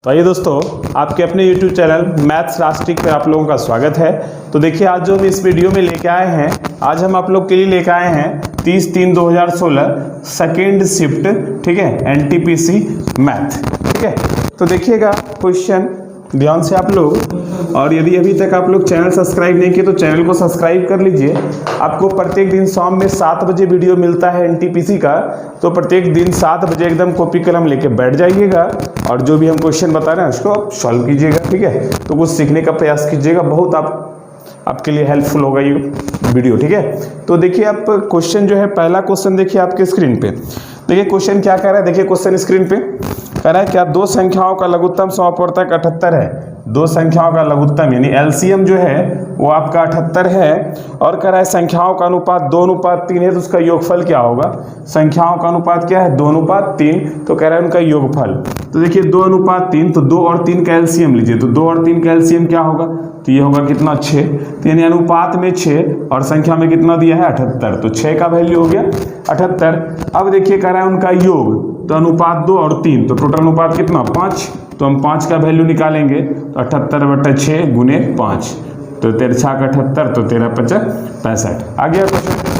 तो आइए दोस्तों, आपके अपने YouTube चैनल मैथ्स राष्ट्रिक पर आप लोगों का स्वागत है। तो देखिए, आज जो हम इस वीडियो में लेके आए हैं, आज हम आप लोग के लिए लेके आए हैं 30/3/2016 सेकेंड शिफ्ट, ठीक है, NTPC मैथ, ठीक है। तो देखिएगा क्वेश्चन ध्यान से आप लोग, और यदि अभी तक आप लोग चैनल सब्सक्राइब नहीं किए तो चैनल को सब्सक्राइब कर लीजिए। आपको प्रत्येक दिन शाम में 7 बजे वीडियो मिलता है NTPC का, तो प्रत्येक दिन 7 बजे एकदम कॉपी कलम लेके बैठ जाइएगा और जो भी हम क्वेश्चन बता रहे हैं उसको सॉल्व कीजिएगा, ठीक है। तो कुछ सीखने का प्रयास कीजिएगा, बहुत आपके लिए हेल्पफुल होगा ये वीडियो, ठीक है। तो देखिए, आप क्वेश्चन जो है, पहला क्वेश्चन देखिए आपके स्क्रीन पे। देखिए क्वेश्चन क्या कह रहा है, देखिए क्वेश्चन स्क्रीन पे कह रहा है क्या दो संख्याओं का लघुत्तम समापवर्तक 78 है। दो संख्याओं का लघुत्तम यानी LCM जो है वो आपका 78 है, और कह रहा है संख्याओं का अनुपात 2:3 है, तो उसका योगफल क्या होगा। संख्याओं का अनुपात क्या है, 2:3, तो कह रहा है उनका योगफल। तो देखिए 2:3, तो 2 और 3 का LCM लीजिए, तो 2 और 3 का LCM क्या होगा, तो ये होगा कितना, 6। तो यानी अनुपात में 6 और संख्या में कितना दिया है, 78, तो 6 का वैल्यू हो गया 78। अब देखिए कह रहा है उनका योग, तो अनुपात 2 और 3, तो टोटल अनुपात कितना, 5। तो हम 5 का वैल्यू निकालेंगे, तो 78/6 गुने 5, तो 13 का 78, तो 13×5 65। आ गया क्वेश्चन।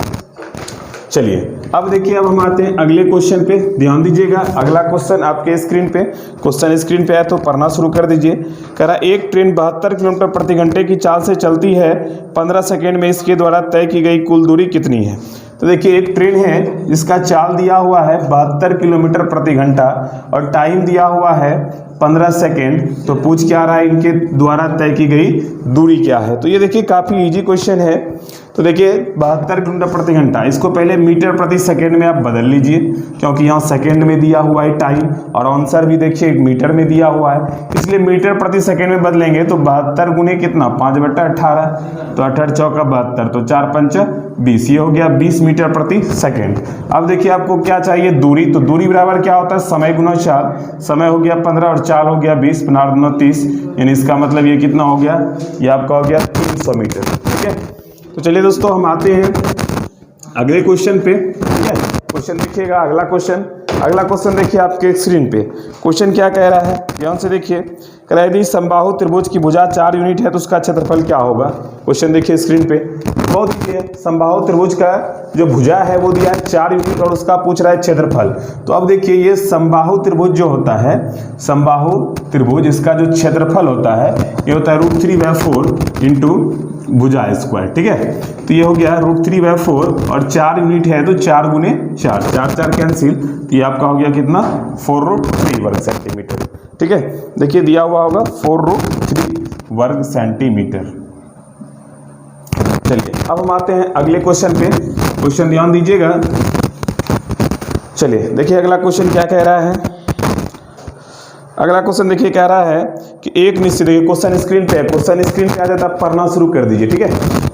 चलिए अब देखिए, अब हम आते हैं अगले क्वेश्चन पे, ध्यान दीजिएगा। अगला क्वेश्चन आपके स्क्रीन पे, क्वेश्चन स्क्रीन पे है तो पढ़ना शुरू कर दीजिए। कह रहा एक ट्रेन 72 किलोमीटर प्रति घंटे की चाल से चलती है, 15 सेकेंड में इसके द्वारा तय की गई कुल दूरी कितनी है। तो देखिए एक ट्रेन है जिसका चाल दिया हुआ है 72 किलोमीटर प्रति घंटा और टाइम दिया हुआ है 15 सेकेंड, तो पूछ क्या रहा है, इनके द्वारा तय की गई दूरी क्या है। तो ये देखिए काफ़ी इजी क्वेश्चन है। तो देखिए 72 किलोमीटर प्रति घंटा, इसको पहले मीटर प्रति सेकेंड में आप बदल लीजिए, क्योंकि यहाँ सेकेंड में दिया हुआ है टाइम, और आंसर भी देखिए मीटर में दिया हुआ है, इसलिए मीटर प्रति सेकेंड में बदलेंगे। तो 72 गुने कितना, 5/18, तो 18 चौका 72, तो 4×5 20, ये हो गया 20 मीटर प्रति सेकेंड। अब देखिए आपको क्या चाहिए, दूरी। तो दूरी बराबर क्या होता है, समय गुना चाल। समय हो गया 15 और चाल हो गया 20, 15×9=30, यानी इसका मतलब ये कितना हो गया, ये आपका हो गया 300 मीटर, ठीक है। तो चलिए दोस्तों, हम आते हैं अगले क्वेश्चन पे, ठीक है। क्वेश्चन देखिएगा, अगला क्वेश्चन देखिए आपके स्क्रीन पे। क्वेश्चन क्या कह रहा है, ध्यान से देखिए। कह रहा है यदि समबाहु त्रिभुज की भुजा 4 यूनिट है तो उसका क्षेत्रफल क्या होगा। क्वेश्चन देखिए स्क्रीन पे, बहुत ही है। समबाहु त्रिभुज का जो भुजा है वो दिया है 4 यूनिट और उसका पूछ रहा है क्षेत्रफल। तो अब देखिए ये समबाहु त्रिभुज जो होता है, समबाहु त्रिभुज, इसका जो क्षेत्रफल होता है ये होता है √3/4 इंटू भुजा स्क्वायर, ठीक है। तो ये हो गया √3/4 और 4 यूनिट है तो 4 गुने 4, 4 कैंसिल, तो ये आपका हो गया कितना, 4√3 वर्ग सेंटीमीटर, ठीक है। देखिए दिया हुआ होगा 4√3 वर्ग सेंटीमीटर। चलिए अब हम आते हैं अगले क्वेश्चन पे, क्वेश्चन ध्यान दीजिएगा। चलिए देखिए अगला क्वेश्चन क्या कह रहा है। अगला क्वेश्चन देखिए कह रहा है कि एक निश्चित, देखिए क्वेश्चन स्क्रीन पे है, क्वेश्चन स्क्रीन पे आ जाता है, पढ़ना शुरू कर दीजिए, ठीक है।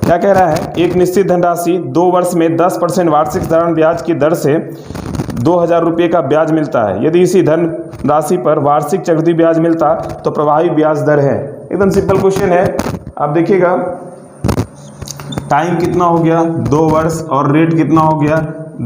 क्या कह रहा है, एक निश्चित धनराशि 2 वर्ष में 10% वार्षिक साधारण ब्याज की दर से 2000 रुपये का ब्याज मिलता है। यदि इसी धन राशि पर वार्षिक चक्रवृद्धि ब्याज मिलता तो प्रभावी ब्याज दर है। एकदम सिंपल क्वेश्चन है। आप देखिएगा टाइम कितना हो गया, 2 वर्ष, और रेट कितना हो गया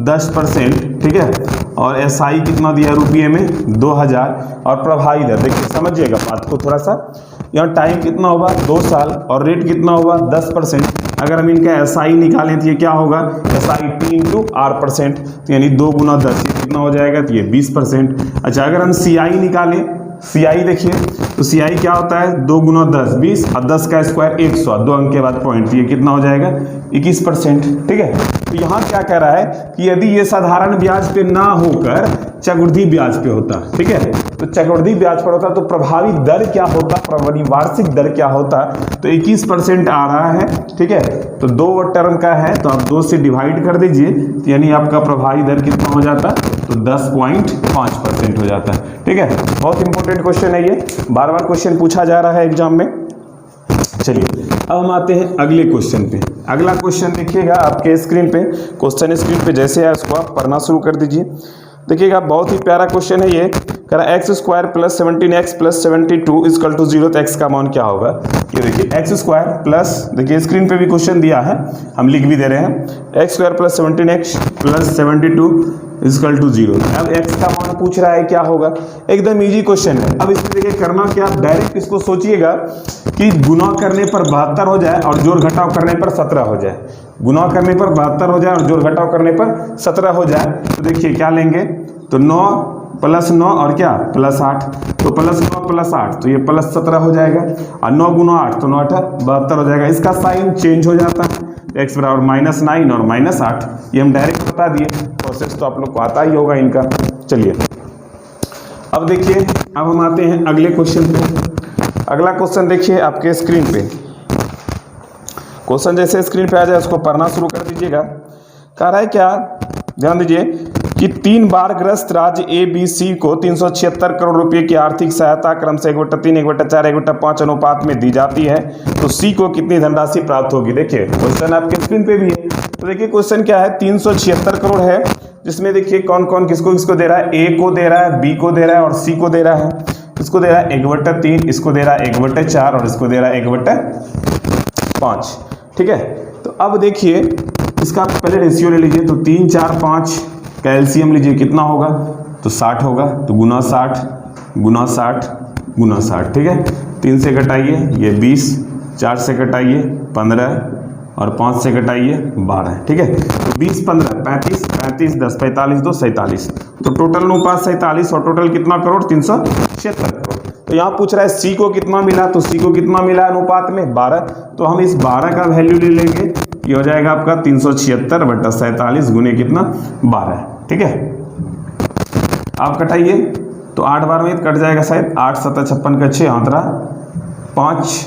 10%, ठीक है, और SI कितना दिया रुपये में 2000, और प्रभावी दर देखिए समझिएगा बात को थोड़ा सा। यहाँ टाइम कितना होगा 2 साल और रेट कितना होगा 10%। अगर हम इनका SI निकालें तो ये क्या होगा, SI T × R%, तो यानी 2 × 10 कितना हो जाएगा, तो ये 20%। अच्छा अगर हम CI निकालें, CI देखिए, तो CI क्या होता है, 2 × 10 20, और 10 का स्क्वायर 100, 2 अंक के बाद पॉइंट, ये कितना हो जाएगा 21%, ठीक है। तो यहाँ क्या कह रहा है कि यदि ये साधारण ब्याज पे ना होकर चक्रवृद्धि ब्याज पे होता, ठीक है, तो चक्रवृद्धि ब्याज पर होता तो प्रभावी दर क्या होता, प्रभावी वार्षिक दर क्या होता, तो 21% आ रहा है, ठीक है। तो 2 टर्म का है तो आप 2 से डिवाइड कर दीजिए, तो यानी आपका प्रभावी दर कितना हो जाता, तो 10.5% हो जाता है, ठीक है। बहुत इंपॉर्टेंट क्वेश्चन है ये, बार बार क्वेश्चन पूछा जा रहा है एग्जाम में। चलिए अब हम आते हैं अगले क्वेश्चन पे। अगला क्वेश्चन देखिएगा आपके स्क्रीन पे, क्वेश्चन स्क्रीन पे जैसे है उसको आप पढ़ना शुरू कर दीजिए। देखिएगा बहुत ही प्यारा क्वेश्चन है ये। कह रहा x² + 17x + 72 = 0, तो x का मान क्या होगा। ये देखिए x² प्लस, देखिए स्क्रीन पे भी क्वेश्चन दिया है, हम लिख भी दे रहे हैं, x² + 17x + 72 इक्वल टू 0। अब x का मान पूछ रहा है क्या होगा, एकदम इजी क्वेश्चन है। अब इसमें देखिए करना क्या, डायरेक्ट इसको सोचिएगा कि गुना करने पर 72 हो जाए और जोड़ घटाव करने पर 17 हो जाए। गुना करने पर 72 हो जाए और जोड़ घटाव करने पर 17 हो जाए। तो देखिए क्या लेंगे, तो 9 + 9 और क्या +8, तो +9 + 8 तो ये +17 हो जाएगा, और 9 × 8 तो 9 × 8 72 हो जाएगा। इसका साइन चेंज हो जाता है, x बराबर -9 और -8, ये हम डायरेक्ट बता दिए। प्रोसेस तो आप लोग को आता ही होगा इनका। चलिए अब देखिए, अब हम आते हैं अगले क्वेश्चन पे। अगला क्वेश्चन देखिए आपके स्क्रीन पे। क्वेश्चन जैसे स्क्रीन पे आ जाए उसको पढ़ना शुरू कर दीजिएगा। कह रहा है क्या, ध्यान दीजिए कि 3 बाढ़ग्रस्त राज्य ABC को 376 करोड़ रुपए की आर्थिक सहायता क्रम से 1/3, 1/4, 1/5 अनुपात में दी जाती है, तो C को कितनी धनराशि प्राप्त होगी। देखिए क्वेश्चन आपके स्क्रीन पे भी है। तो देखिए क्वेश्चन क्या है, 376 करोड़ है, जिसमें देखिए कौन कौन किसको किसको दे रहा है, A को दे रहा है, B को दे रहा है और C को दे रहा है। इसको दे रहा है 1/3, इसको दे रहा है 1/4 और इसको दे रहा है 1/5। ठीक है, तो अब देखिए इसका पहले रेशियो ले लीजिए, तो 3, 4, 5 का एलसीएम लीजिए, कितना होगा, तो 60 होगा, तो गुना 60 गुना 60 गुना 60। ठीक है, 3 से घटाइए ये 20, 4 से घटाइए 15 और 5 से घटाइए 12। ठीक है, तो 20, 15, 35, 35, 10, 45, 2, 47, तो टोटल अनुपात 47 और टोटल कितना करोड़, 376 करोड़। तो यहाँ पूछ रहा है C को कितना मिला, तो C को कितना मिला अनुपात में 12, तो हम इस 12 का वैल्यू ले लेंगे, ये हो जाएगा आपका 376/47 गुने कितना 12। ठीक है, आप कटाइए तो 8 बार में कट जाएगा शायद, 8 7 56 का 6 आंतरा 5,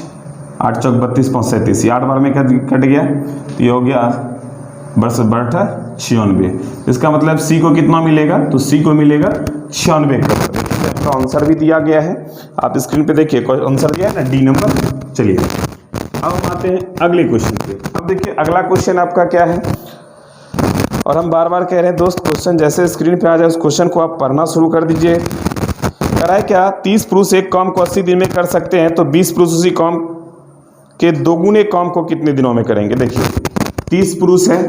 8 चौक 32, 5 37, 8 बार में कट गया, तो ये हो गया 96। इसका मतलब C को कितना मिलेगा, तो C को मिलेगा 96 करोड़। तो आंसर भी दिया गया है, आप स्क्रीन पे देखिए आंसर दिया है ना, D नंबर। चलिए अब हम आते हैं अगले क्वेश्चन पे। अब देखिए अगला क्वेश्चन आपका क्या है, और हम बार बार कह रहे हैं दोस्त, क्वेश्चन जैसे स्क्रीन पे आ जाए उस क्वेश्चन को आप पढ़ना शुरू कर दीजिए। कह रहा है क्या, 30 पुरुष एक काम को 80 दिन में कर सकते हैं, तो 20 पुरुष उसी काम के 2 गुने काम को कितने दिनों में करेंगे। देखिए 30 पुरुष है,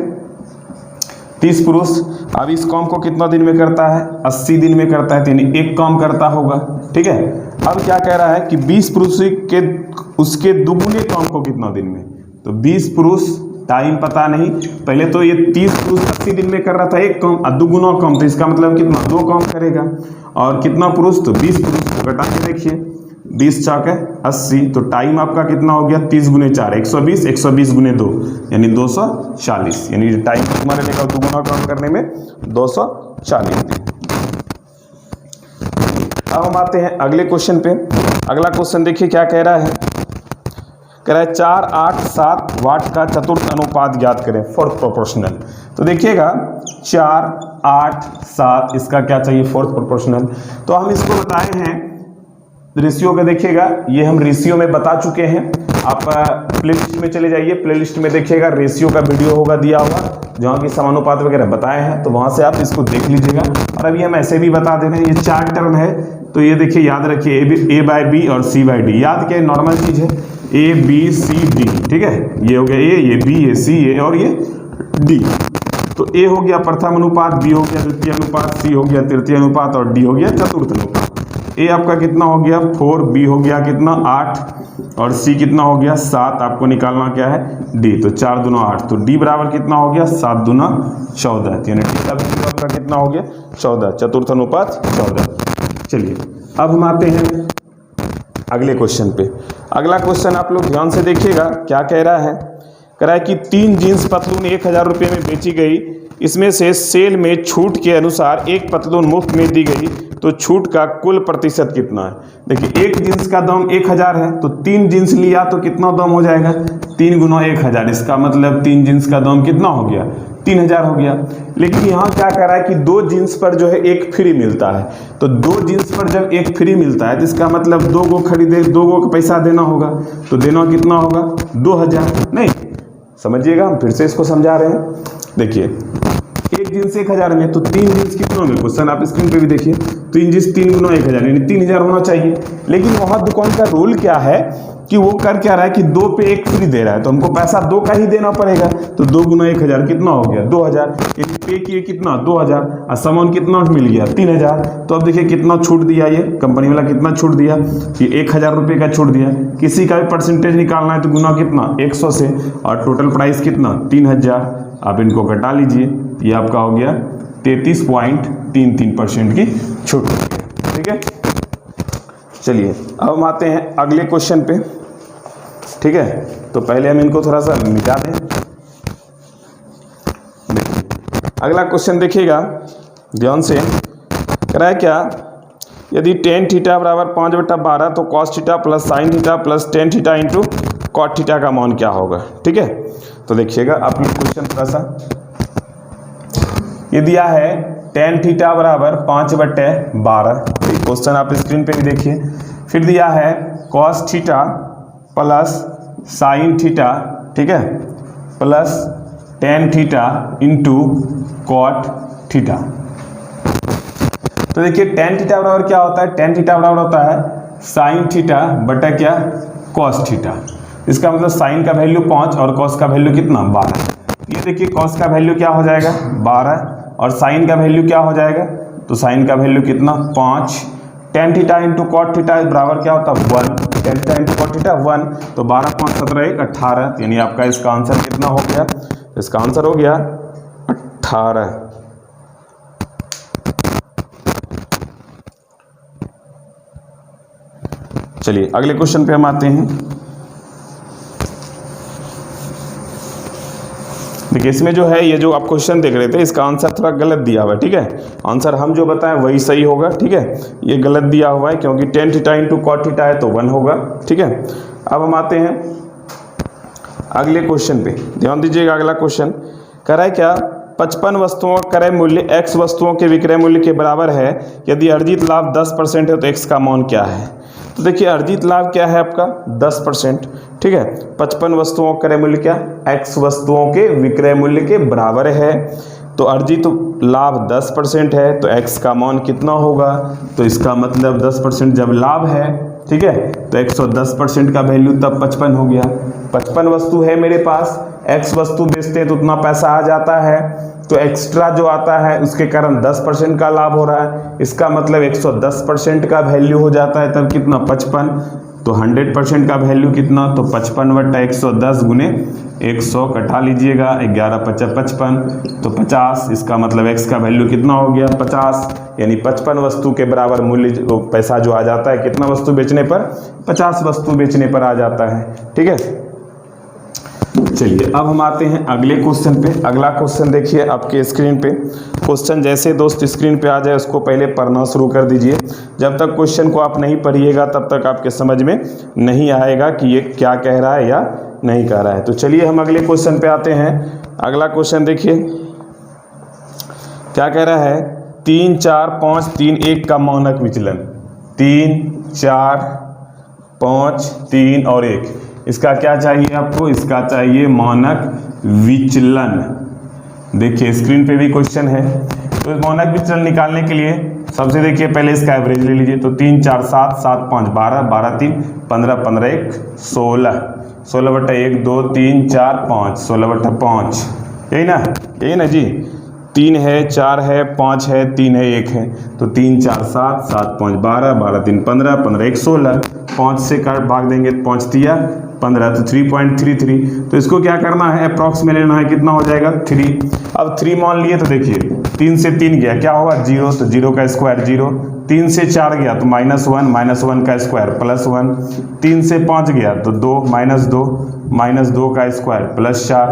30 पुरुष अब इस काम को कितना दिन में करता है, 80 दिन में करता है, तो यानी एक काम करता होगा। ठीक है, अब क्या कह रहा है कि 20 पुरुष के उसके दुगुने काम को कितना दिन में, तो 20 पुरुष टाइम पता नहीं, पहले तो ये 30 पुरुष 80 दिन में कर रहा था एक काम, और दुगुना काम, तो इसका मतलब कितना 2 काम करेगा, और कितना पुरुष, तो 20 पुरुष को घटा के देखिए, 20 चौक 80, तो टाइम आपका कितना हो गया, 30 गुने 4 120, 120 गुने 2 यानी 240, यानी टाइम तुम्हारे लेगा दुगुना काम करने में 240 दिन। अब हम आते हैं अगले क्वेश्चन पे। अगला क्वेश्चन देखिए क्या कह रहा है, कह रहा है 4, 8, 7 वाट का चतुर्थ अनुपात ज्ञात करें, फोर्थ प्रोपोर्शनल। तो देखिएगा 4, 8, 7 इसका क्या चाहिए, फोर्थ प्रोपोर्शनल। तो हम इसको बताए हैं रेशियो का, देखिएगा ये हम रेशियो में बता चुके हैं। आप प्लेलिस्ट में चले जाइए, प्लेलिस्ट में देखिएगा रेशियो का वीडियो होगा दिया हुआ, जहाँ की समानुपात वगैरह बताए हैं, तो वहाँ से आप इसको देख लीजिएगा। और अभी हम ऐसे भी बता दे रहे हैं, ये 4 टर्म है, तो ये देखिए याद रखिए A/B और C/D, याद क्या नॉर्मल चीज़ है, ABCD। ठीक है, ये हो गया A, ये B, ये C, ये और ये D। तो A हो गया प्रथम अनुपात, B हो गया द्वितीय अनुपात, C हो गया तृतीय अनुपात और D हो गया चतुर्थ अनुपात। A आपका कितना हो गया 4, B हो गया कितना 8 और C कितना हो गया 7। आपको निकालना क्या है D, तो 4 दूना 8, तो D बराबर कितना हो गया 7 दूना 14, यानी D का वैल्यू आपका कितना हो गया 14, चतुर्थ अनुपात 14। चलिए अब हम आते हैं अगले क्वेश्चन पे। अगला क्वेश्चन आप लोग ध्यान से देखिएगा, क्या कह रहा है, कह रहा है कि 3 जीन्स पतलून 1000 रुपये में बेची गई, इसमें से सेल में छूट के अनुसार एक पतलून मुफ्त में दी गई, तो छूट का कुल प्रतिशत कितना है। देखिए एक जीन्स का दाम 1000 है, तो 3 जीन्स लिया तो कितना दाम हो जाएगा 3 गुना 1000, इसका मतलब 3 जीन्स का दाम कितना हो गया 3000 हो गया। लेकिन यहाँ क्या कह रहा है कि 2 जीन्स पर जो है एक फ्री मिलता है, तो 2 जीन्स पर जब एक फ्री मिलता है तो इसका मतलब 2 गो खरीदे, 2 गो का पैसा देना होगा, तो देना कितना होगा 2000। नहीं समझिएगा, हम फिर से इसको समझा रहे हैं। देखिए एक जिन्स 1000 में, तो 3 जिन्स कितनों में, क्वेश्चन आप स्क्रीन पे भी देखिए, 3 जिन्स 3 गुना 1000 यानी 3000 होना चाहिए। लेकिन वहां दुकान का रूल क्या है कि वो कर क्या रहा है कि 2 पे 1 फ्री दे रहा है, तो हमको पैसा 2 का ही देना पड़ेगा। तो 2 गुना 1000 कितना हो गया 2000, यानी पे किए कितना 2000 और सामान कितना मिल गया 3000। तो अब देखिए कितना छूट दिया, ये कंपनी वाला कितना छूट दिया, ये 1000 रुपये का छूट दिया। किसी का भी परसेंटेज निकालना है तो गुना कितना 100 से, और टोटल प्राइस कितना 3000। आप इनको घटा लीजिए, ये आपका हो गया 33.33% की छूट। ठीक है, चलिए अब हम आते हैं अगले क्वेश्चन पे। ठीक है, तो पहले हम इनको थोड़ा सा मिटा दें। अगला क्वेश्चन देखिएगा ध्यान से, कह रहा है क्या, यदि tan थीटा बराबर 5/12 तो cos theta plus sin theta plus tan theta into cot theta का मान क्या होगा। ठीक है, तो देखिएगा आप ये क्वेश्चन थोड़ा सा, ये दिया है tan थीटा बराबर 5/12, क्वेश्चन आप स्क्रीन पे भी देखिए। फिर दिया है cos theta plus sin theta, ठीक है, plus tan theta into cot theta. तो देखिए tan थीटा बराबर क्या होता है, tan थीटा बराबर होता है sin थीटा बटा क्या cos थीटा। इसका मतलब sin का वैल्यू 5 और cos का वैल्यू कितना 12। ये देखिए cos का वैल्यू क्या हो जाएगा 12 और sin का वैल्यू क्या हो जाएगा, तो sin का वैल्यू कितना 5। tan theta into cot theta बराबर क्या होता है 1, tan theta into cot theta 1, तो 12 5 17 1 18, यानी आपका इसका आंसर कितना हो गया, इसका आंसर हो गया 18। चलिए अगले क्वेश्चन पे हम आते हैं। देखिए इसमें जो है, ये जो आप क्वेश्चन देख रहे थे इसका आंसर थोड़ा गलत दिया हुआ है। ठीक है, आंसर हम जो बताएं वही सही होगा। ठीक है, ये गलत दिया हुआ है क्योंकि tan theta into cot theta है तो 1 होगा। ठीक है, अब हम आते हैं अगले क्वेश्चन पे, ध्यान दीजिएगा। अगला क्वेश्चन कह रहा है क्या, 55 वस्तुओं का क्रय मूल्य x वस्तुओं के विक्रय मूल्य के बराबर है, यदि अर्जित लाभ 10% है तो x का मान क्या है। तो देखिए अर्जित लाभ क्या है आपका 10%। ठीक है, 55 वस्तुओं का क्रय मूल्य क्या x वस्तुओं के विक्रय मूल्य के बराबर है, तो अर्जित लाभ 10% है तो x का मान कितना होगा, तो इसका मतलब 10% जब लाभ है, ठीक है, तो 110% का वैल्यू तब 55 हो गया। 55 वस्तु है मेरे पास, x वस्तु बेचते हैं तो उतना पैसा आ जाता है, तो एक्स्ट्रा जो आता है उसके कारण 10% का लाभ हो रहा है, इसका मतलब 110% का वैल्यू हो जाता है, तब कितना 55, तो 100% का वैल्यू कितना, तो 55/110 गुने 100 कटा लीजिएगा, 11 × 5 = 55, तो 50, इसका मतलब x का वैल्यू कितना हो गया 50, यानी 55 वस्तु के बराबर मूल्य पैसा जो आ जाता है कितना वस्तु बेचने पर, 50 वस्तु बेचने पर आ जाता है। ठीक है, चलिए अब हम आते हैं अगले क्वेश्चन पे। अगला क्वेश्चन देखिए आपके स्क्रीन पे। क्वेश्चन जैसे दोस्त स्क्रीन पे आ जाए उसको पहले पढ़ना शुरू कर दीजिए। जब तक क्वेश्चन को आप नहीं पढ़िएगा तब तक आपके समझ में नहीं आएगा कि ये क्या कह रहा है या नहीं कह रहा है। तो चलिए हम अगले क्वेश्चन पे आते हैं। अगला क्वेश्चन देखिए क्या कह रहा है, 3 4 5 3 1 का मानक विचलन, 3 4 5 3 और 1, इसका क्या चाहिए आपको, इसका चाहिए मानक विचलन। देखिए स्क्रीन पे भी क्वेश्चन है, तो मानक विचलन निकालने के लिए सबसे देखिए पहले इसका एवरेज ले लीजिए, तो 3 4 7 7 5 12 12 3 15 15 1 16 16/1 2 3 4 5 16/5, यही ना जी। 3 है 4 है 5 है 3 है 1 है, तो 3 4 7 7 5 12 12 3 15 15 1 16, 5 से काट भाग देंगे 5 तिया 15, तो 3.33। तो इसको क्या करना है, अप्रॉक्स में लेना है, कितना हो जाएगा 3। अब 3 मान लिए तो देखिए 3 से 3 गया क्या होगा 0, तो 0 का स्क्वायर 0, 3 से 4 गया तो -1 -1 का स्क्वायर +1, 3 से 5 गया तो 2 -2 का स्क्वायर +4,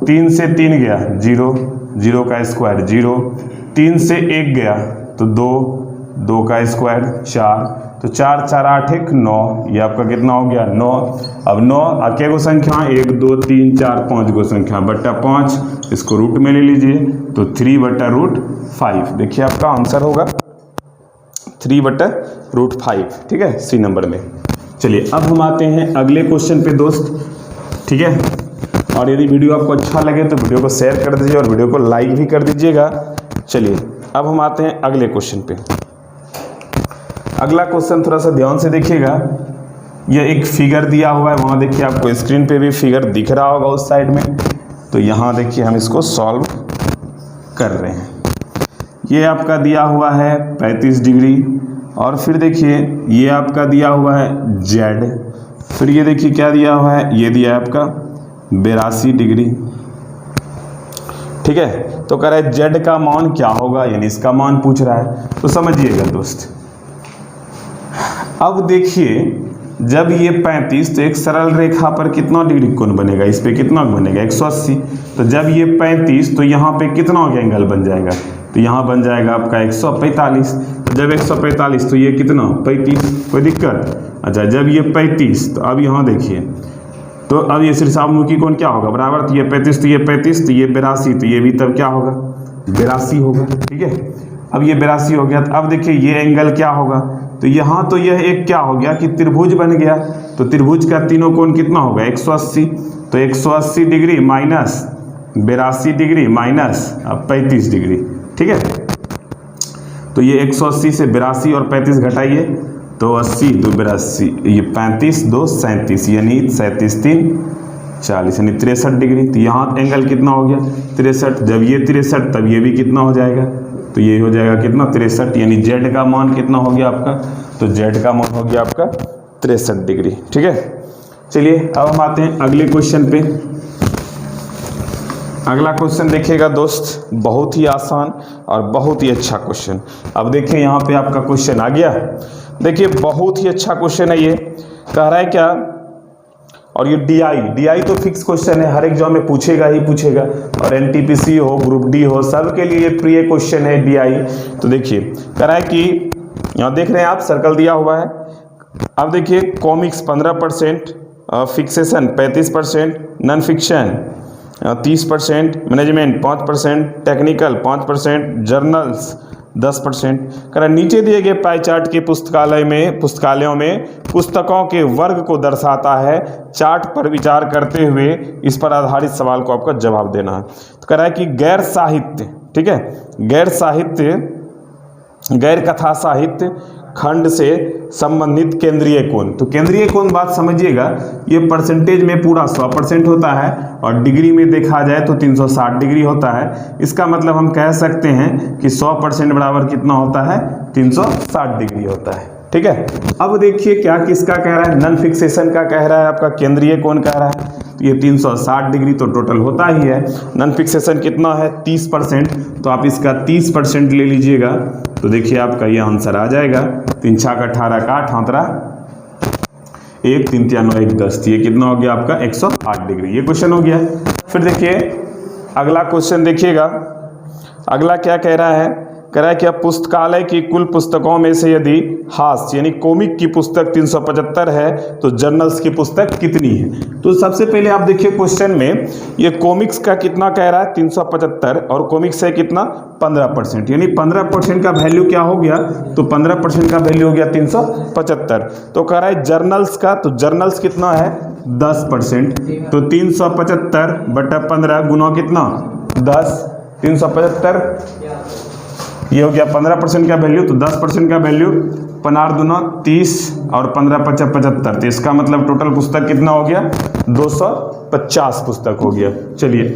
3 से 3 गया 0 0 का स्क्वायर 0, 3 से 1 गया तो 2 का स्क्वायर 4, तो 4 4 8 1 9, ये आपका कितना हो गया 9। अब 9 क्या गो संख्या 1 2 3 4 5 गो संख्या बट्टा 5, इसको रूट में ले लीजिए, तो 3/√5। देखिए आपका आंसर होगा 3/√5। ठीक है, सी नंबर में। चलिए अब हम आते हैं अगले क्वेश्चन पे दोस्त। ठीक है, और यदि वीडियो आपको अच्छा लगे तो वीडियो को शेयर कर दीजिए और वीडियो को लाइक भी कर दीजिएगा। चलिए अब हम आते हैं अगले क्वेश्चन पे। अगला क्वेश्चन थोड़ा सा ध्यान से देखिएगा। यह एक फिगर दिया हुआ है, वहाँ देखिए आपको स्क्रीन पे भी फिगर दिख रहा होगा उस साइड में। तो यहाँ देखिए हम इसको सॉल्व कर रहे हैं। ये आपका दिया हुआ है 35 डिग्री, और फिर देखिए ये आपका दिया हुआ है जेड, फिर ये देखिए क्या दिया हुआ है, ये दिया है आपका 82 डिग्री। ठीक है, तो कह रहा है जेड का मान क्या होगा, यानी इसका मान पूछ रहा है। तो समझिएगा दोस्त, अब देखिए जब ये 35 तो एक सरल रेखा पर कितना डिग्री कोण बनेगा, इस पे कितना बनेगा 180। तो जब ये 35 तो यहाँ पे कितना एंगल बन जाएगा, तो यहाँ बन जाएगा आपका 145। तो जब 145 तो ये कितना 35, कोई दिक्कत। अच्छा जब ये 35 तो अब यहाँ देखिए, तो अब ये शीर्षाभिमुखी कोण क्या होगा, बराबर। तो ये 35 तो ये 35 तो ये 82 तो ये भी तब क्या होगा 82 होगा। ठीक है, अब ये 82 हो गया। तो अब देखिए ये एंगल क्या होगा, तो यहाँ तो यह एक क्या हो गया कि त्रिभुज बन गया। तो त्रिभुज का तीनों कोण कितना होगा 180। तो 180 degree minus 82 degree minus 35 degree. ठीक है, तो ये 180 से 82 और 35 घटाइए तो 80 2 82, ये 35 2 37, यानी 37 3 40, यानी 63 डिग्री। तो यहाँ एंगल कितना हो गया 63। जब ये 63 तब ये भी कितना हो जाएगा, तो ये हो जाएगा कितना 63, यानी जेड का मान कितना हो गया आपका, तो जेड का मान हो गया आपका 63 डिग्री। ठीक है, चलिए अब हम आते हैं अगले क्वेश्चन पे। अगला क्वेश्चन देखिएगा दोस्त, बहुत ही आसान और बहुत ही अच्छा क्वेश्चन। अब देखिए यहाँ पे आपका क्वेश्चन आ गया। देखिए बहुत ही अच्छा क्वेश्चन है। ये कह रहा है क्या, और ये डीआई तो फिक्स क्वेश्चन है, हर एग्जाम में पूछेगा ही पूछेगा, और एनटीपीसी हो ग्रुप डी हो सबके लिए ये प्रिय क्वेश्चन है डीआई। तो देखिए कह रहा है कि यहाँ देख रहे हैं आप सर्कल दिया हुआ है। अब देखिए comics 15%, fixation 35%, non fiction 30%, management 5%, technical 5%, journals 10%। करें नीचे दिए गए पाई चार्ट के पुस्तकालयों में पुस्तकों के वर्ग को दर्शाता है। चार्ट पर विचार करते हुए इस पर आधारित सवाल को आपका जवाब देना है। तो कह रहा है कि गैर साहित्य, ठीक है, गैर साहित्य गैर कथा साहित्य खंड से संबंधित केंद्रीय कोण। तो केंद्रीय कोण बात समझिएगा, ये परसेंटेज में पूरा 100% होता है और डिग्री में देखा जाए तो 360 डिग्री होता है। इसका मतलब हम कह सकते हैं कि 100% बराबर कितना होता है 360 डिग्री होता है। ठीक है, अब देखिए क्या किसका कह रहा है, नॉन फिक्सेशन का कह रहा है, आपका केंद्रीय कोण कह रहा है। तो ये 360 डिग्री तो टोटल होता ही है। नॉन फिक्सेशन कितना है 30%, तो आप इसका 30% ले लीजिएगा। तो देखिए आपका ये आंसर आ जाएगा 3 छाक 18 का 1 3 3 9 1 10, ये कितना हो गया आपका 108 डिग्री। ये क्वेश्चन हो गया। फिर देखिए अगला क्वेश्चन देखिएगा, अगला क्या कह रहा है, कह रहा है कि अब पुस्तकालय की कुल पुस्तकों में से यदि हास्य यानी कॉमिक की पुस्तक 375 है तो जर्नल्स की पुस्तक कितनी है। तो सबसे पहले आप देखिए क्वेश्चन में ये कॉमिक्स का कितना कह रहा है 375 और कॉमिक्स है कितना 15%, यानी 15% का वैल्यू क्या हो गया, तो 15% का वैल्यू हो गया 375। तो कह रहा है जर्नल्स का, तो जर्नल्स कितना है 10%, तो 375 बटा 15 गुना कितना 10, 375 ये हो गया 15% का वैल्यू। तो 10% का वैल्यू 15 दूना 30 और 15 पचा 75, तो इसका मतलब टोटल पुस्तक कितना हो गया 250 पुस्तक हो गया। चलिए